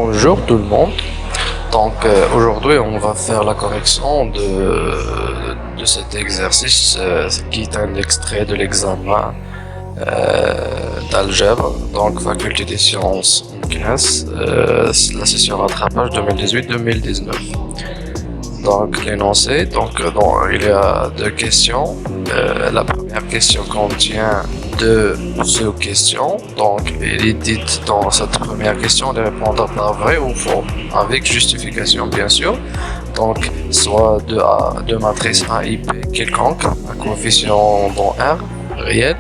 Bonjour tout le monde. Aujourd'hui on va faire la correction de cet exercice qui est un extrait de l'examen d'algèbre, donc faculté des sciences en classe, la session rattrapage 2018-2019. Donc l'énoncé, il y a deux questions. La première question contient deux sous-questions. Donc il est dit dans cette première question de répondre par vrai ou faux, avec justification bien sûr. Donc soit de matrice AIP quelconque, un coefficient dans R réel.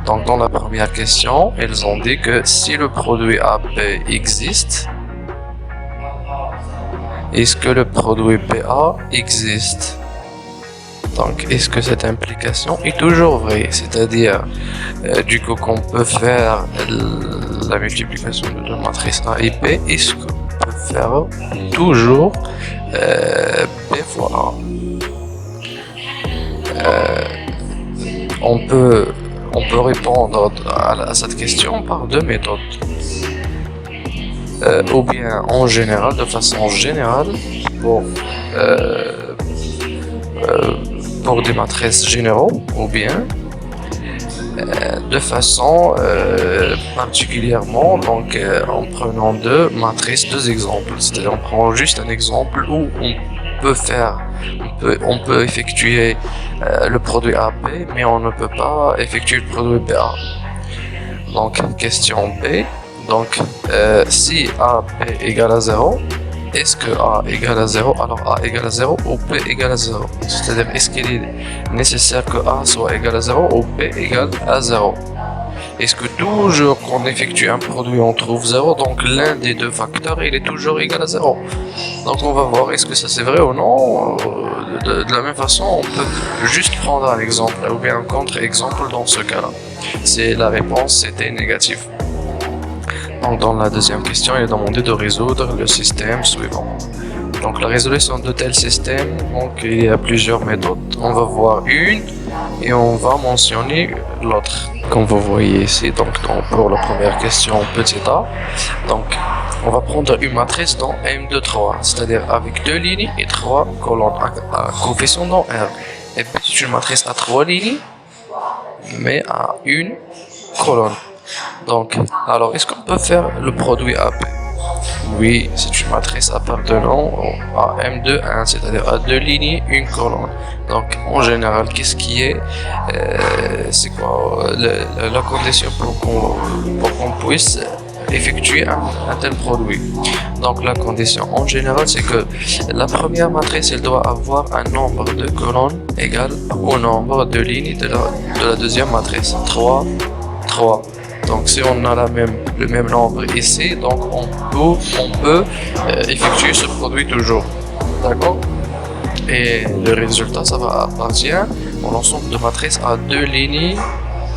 Donc dans la première question, ils ont dit que si le produit AP existe, est-ce que le produit PA existe? Donc, est-ce que cette implication est toujours vraie? C'est-à-dire, du coup, qu'on peut faire la multiplication de deux matrices A et B, est-ce qu'on peut faire toujours B fois A? On peut répondre à cette question par deux méthodes. Ou bien en général, de façon générale, pour des matrices généraux, ou bien de façon particulièrement, en prenant deux matrices, deux exemples. C'est-à-dire on prend juste un exemple où on peut effectuer le produit AP, mais on ne peut pas effectuer le produit BA. Donc question B. Donc, si AP égale à 0, est-ce que A égale à 0? Alors A égale à 0 ou P égale à 0? C'est-à-dire, est-ce qu'il est nécessaire que A soit égal à 0 ou P égale à 0? Est-ce que toujours qu'on effectue un produit, on trouve 0? Donc, l'un des deux facteurs, il est toujours égal à 0. Donc, on va voir est-ce que ça c'est vrai ou non. De la même façon, on peut juste prendre un exemple ou bien un contre-exemple dans ce cas-là. Si la réponse c'était négative. Donc dans la deuxième question, il est demandé de résoudre le système suivant. Donc la résolution de tel système, donc il y a plusieurs méthodes. On va voir une et on va mentionner l'autre. Comme vous voyez ici, pour la première question, petit a. Donc on va prendre une matrice dans M23, c'est-à-dire avec deux lignes et trois colonnes à coefficient dans R. Et puis c'est une matrice à trois lignes, mais à une colonne. Donc, alors, est-ce qu'on peut faire le produit AP? Oui, c'est une matrice appartenant à M2-1, c'est-à-dire à deux lignes, une colonne. Donc, en général, qu'est-ce qui est, c'est quoi la condition pour qu'on puisse effectuer un tel produit? Donc, la condition en général, c'est que la première matrice, elle doit avoir un nombre de colonnes égal au nombre de lignes de la deuxième matrice. 3. Donc si on a le même nombre ici, donc on peut effectuer ce produit toujours. D'accord? Et le résultat, ça va appartenir à l'ensemble de matrices à deux lignes,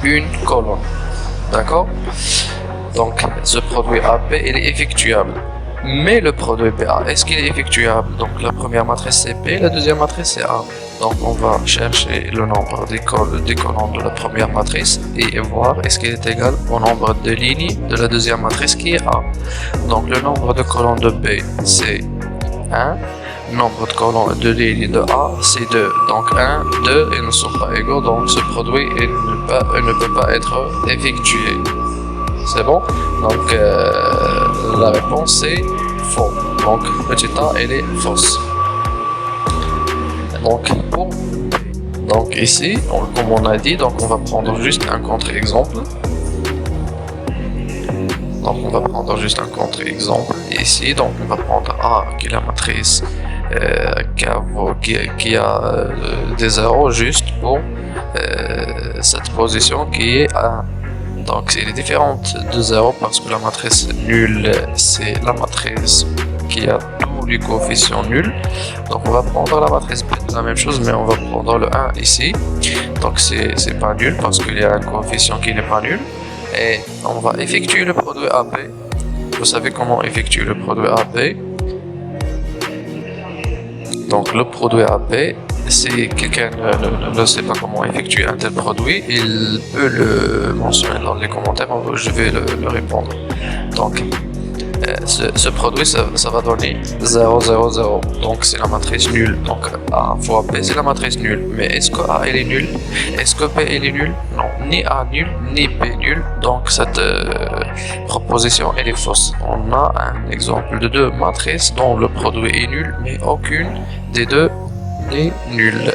une colonne. D'accord? Donc ce produit AP, il est effectuable. Mais le produit BA, est-ce qu'il est effectuable? Donc la première matrice c'est B, la deuxième matrice c'est A. Donc on va chercher le nombre des colonnes de la première matrice et voir est-ce qu'il est égal au nombre de lignes de la deuxième matrice qui est A. Donc le nombre de colonnes de B c'est 1, le nombre de colonnes de lignes de A c'est 2. Donc 1, 2, ils ne sont pas égaux, donc ce produit il ne peut pas être effectué. C'est bon? Donc la réponse c'est faux. Donc petit a elle est fausse. Donc ici, comme on a dit, donc on va prendre juste un contre-exemple. Donc on va prendre juste un contre-exemple ici. Donc on va prendre A qui est la matrice qui a des zéros juste pour cette position qui est A. Donc elle est différente de 0 parce que la matrice nulle c'est la matrice qui a tous les coefficients nuls. Donc on va prendre la matrice B de la même chose, mais on va prendre le 1 ici. Donc c'est pas nul parce qu'il y a un coefficient qui n'est pas nul. Et on va effectuer le produit AB. Vous savez comment effectuer le produit AB? Donc le produit AB, si quelqu'un ne sait pas comment effectuer un tel produit, il peut le mentionner dans les commentaires, je vais le répondre. Donc ce produit, ça va donner 0, 0, 0. Donc c'est la matrice nulle. Donc A fois B, c'est la matrice nulle. Mais est-ce que A elle est nulle? Est-ce que B elle est nulle? Non, ni A nul, ni B nul. Donc cette proposition elle est fausse. On a un exemple de deux matrices dont le produit est nul, mais aucune des deux n'est nulle.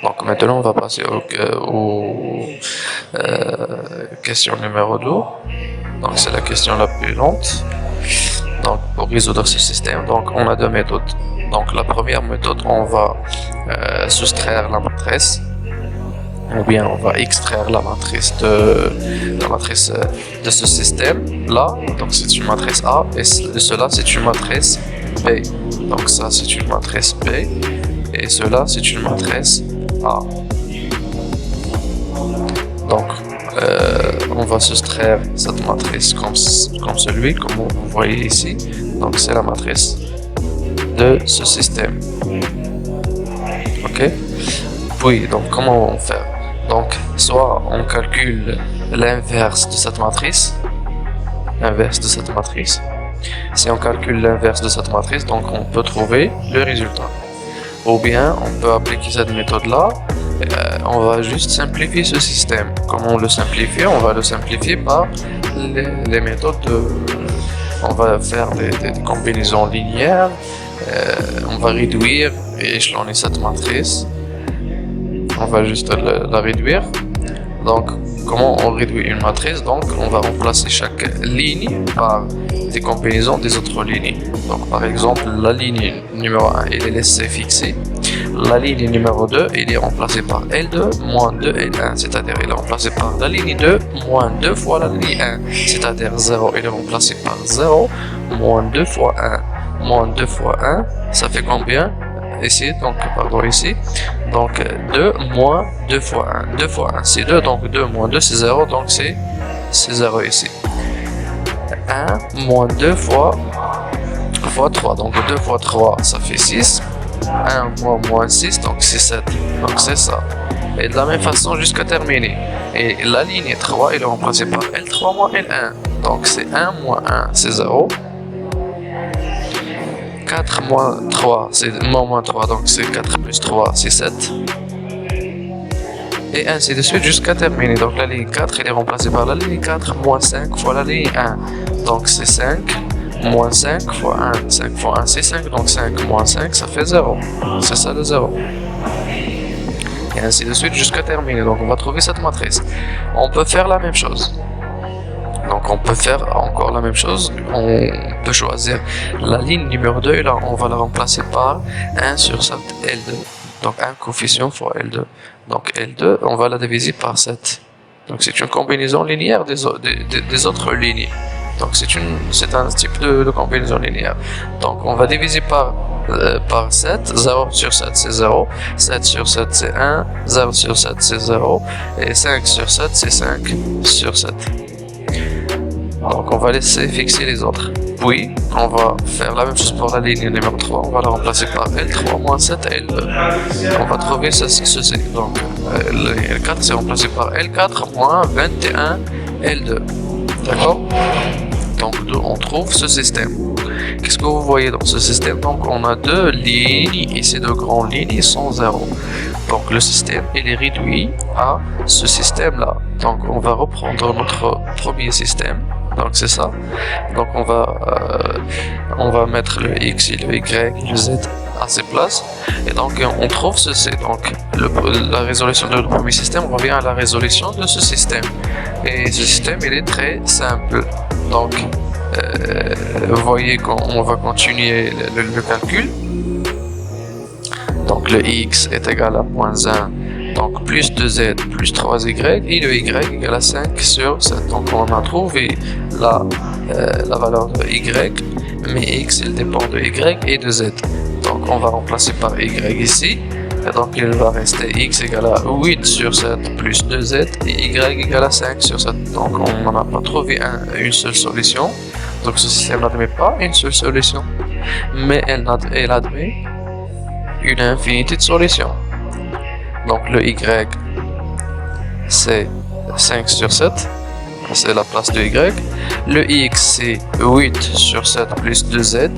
Donc maintenant on va passer aux question numéro 2. Donc c'est la question la plus lente. Donc pour résoudre ce système, donc on a deux méthodes. Donc la première méthode, on va soustraire la matrice, ou bien on va extraire la matrice de ce système là. Donc c'est une matrice A et cela c'est une matrice B. Donc ça c'est une matrice B et cela c'est une matrice A. Donc on va soustraire cette matrice comme vous voyez ici. Donc c'est la matrice de ce système. Ok. Puis donc comment on va faire? Donc soit on calcule l'inverse de cette matrice. Si on calcule l'inverse de cette matrice, donc on peut trouver le résultat. Ou bien on peut appliquer cette méthode là. On va juste simplifier ce système. Comment on le simplifie? On va le simplifier par les méthodes on va faire des combinaisons linéaires. On va réduire et échelonner cette matrice. On va juste la réduire. Donc comment on réduit une matrice? Donc on va remplacer chaque ligne par des combinaisons des autres lignes. Donc par exemple la ligne numéro 1 elle est laissée fixée. La ligne numéro 2 elle est remplacée par L2 moins 2 L1, c'est-à-dire elle est remplacée par la ligne 2 moins 2 fois la ligne 1, c'est-à-dire 0 elle est remplacée par 0 moins 2 fois 1 moins 2 fois 1, ça fait combien? Ici, donc pardon ici, donc 2 moins 2 fois 1, 2 fois 1 c'est 2, donc 2 moins 2 c'est 0, donc c'est 0 ici. 1 moins 2 fois 3, donc 2 fois 3 ça fait 6, 1 moins 6 donc c'est 7, donc c'est ça. Et de la même façon jusqu'à terminer. Et la ligne 3 elle est remplacée par L3 moins L1, donc c'est 1 moins 1 c'est 0. 4 moins 3 c'est moins 3, donc c'est 4 plus 3 c'est 7. Et ainsi de suite jusqu'à terminer. Donc la ligne 4 elle est remplacée par la ligne 4 moins 5 fois la ligne 1. Donc c'est 5 moins 5 fois 1. 5 fois 1 c'est 5, donc 5 moins 5 ça fait 0. C'est ça le 0. Et ainsi de suite jusqu'à terminer. Donc on va trouver cette matrice. On peut faire la même chose. Donc on peut faire encore la même chose, on peut choisir la ligne numéro 2 et là on va la remplacer par 1 sur 7 L2, donc un coefficient fois L2. Donc L2 on va la diviser par 7, donc c'est une combinaison linéaire des autres lignes. Donc c'est un type de combinaison linéaire. Donc on va diviser par 7, 0 sur 7 c'est 0, 7 sur 7 c'est 1, 0 sur 7 c'est 0, et 5 sur 7 c'est 5 sur 7. Donc on va laisser fixer les autres. Puis on va faire la même chose pour la ligne numéro 3. On va la remplacer par L3 moins 7 L2. On va trouver ceci. Donc L4 c'est remplacé par L4 moins 21 L2. D'accord? Donc on trouve ce système. Qu'est-ce que vous voyez dans ce système? Donc on a deux lignes et ces deux grandes lignes sont 0. Donc le système il est réduit à ce système là. Donc on va reprendre notre premier système. Donc c'est ça. Donc on va mettre le X et le Y et le Z à ses places. Et donc on trouve ceci. Donc la résolution de notre premier système revient à la résolution de ce système. Et ce système il est très simple. Donc vous voyez qu'on va continuer le calcul. Donc le X est égal à moins 1. Donc plus 2z plus 3y et le y égale à 5 sur 7. Donc on a trouvé la valeur de y, mais x il dépend de y et de z. Donc on va remplacer par y ici. Et donc il va rester x égale à 8 sur 7 plus 2z et y égale à 5 sur 7. Donc on n'en a pas trouvé une seule solution. Donc ce système n'admet pas une seule solution, mais elle admet une infinité de solutions. Donc le y c'est 5 sur 7 c'est la place de y. Le x, c'est 8 sur 7 plus 2z.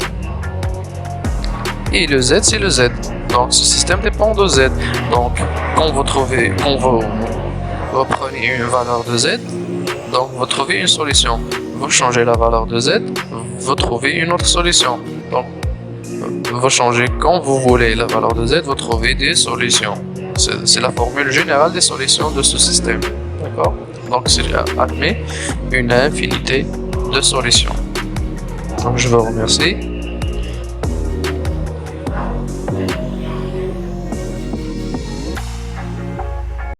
Et le z, c'est le z. Donc, ce système dépend de z. Donc, quand vous prenez une valeur de z, donc vous trouvez une solution. Vous changez la valeur de z, vous trouvez une autre solution. Donc, vous changez quand vous voulez la valeur de z, vous trouvez des solutions. C'est la formule générale des solutions de ce système. D'accord? Donc, cela admet une infinité de solutions. Donc, je vous remercie.